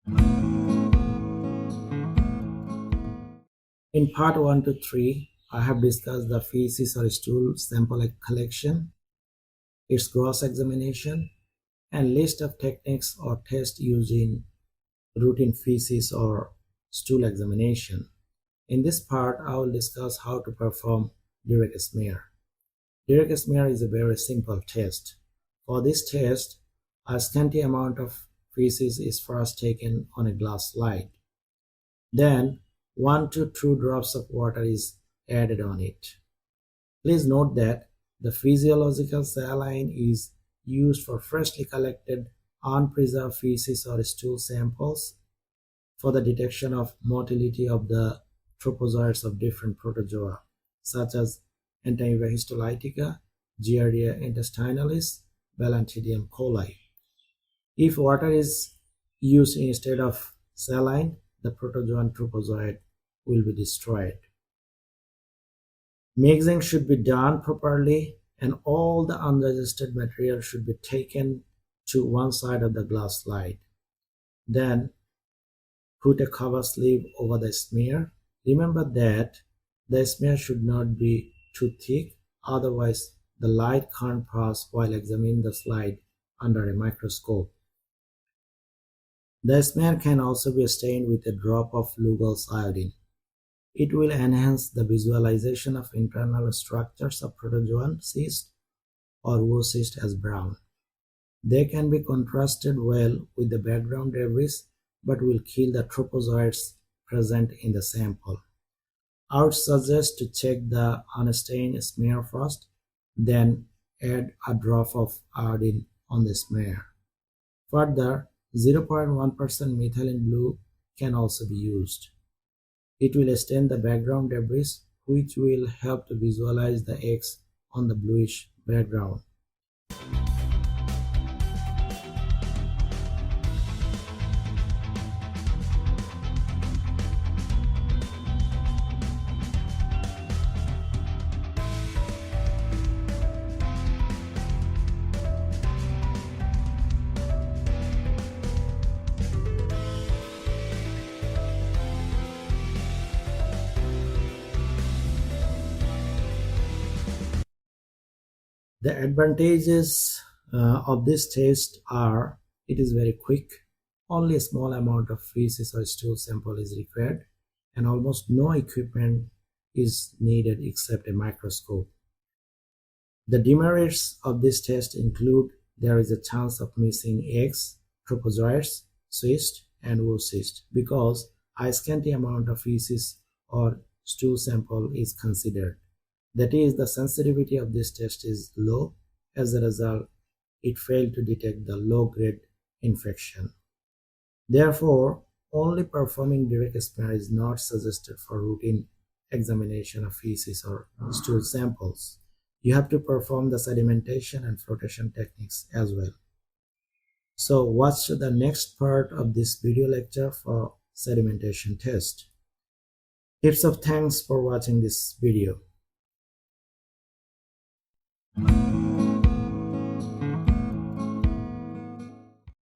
In part 1 to 3, I have discussed the feces or stool sample collection, its gross examination, and list of techniques or tests used in routine feces or stool examination. In this part, I will discuss how to perform direct smear. Direct smear is a very simple test. For this test, a scanty amount of feces is first taken on a glass slide. Then 1 to 2 drops of water is added on it. Please note that the physiological saline is used for freshly collected unpreserved feces or stool samples for the detection of motility of the trophozoites of different protozoa, such as Entamoeba histolytica, Giardia intestinalis, Balantidium coli. If water is used instead of saline, the protozoan trophozoite will be destroyed. Mixing should be done properly, and all the undigested material should be taken to one side of the glass slide. Then put a cover sleeve over the smear. Remember that the smear should not be too thick, otherwise the light can't pass while examining the slide under a microscope. The smear can also be stained with a drop of Lugol's iodine. It will enhance the visualization of internal structures of protozoan cyst or oocyst as brown. They can be contrasted well with the background debris but will kill the trophozoites present in the sample. I would suggest to check the unstained smear first, then add a drop of iodine on the smear. Further, 0.1% methylene blue can also be used. It will stain the background debris, which will help to visualize the eggs on the bluish background. The advantages of this test are it is very quick, only a small amount of feces or stool sample is required, and almost no equipment is needed except a microscope. The demerits of this test include there is a chance of missing eggs, trophozoites, cyst, and oocyst because a scanty amount of feces or stool sample is considered. That is, the sensitivity of this test is low. As a result, it failed to detect the low-grade infection. Therefore, only performing direct smear is not suggested for routine examination of feces or stool samples. You have to perform the sedimentation and flotation techniques as well. So watch the next part of this video lecture for sedimentation test. Heaps of thanks for watching this video.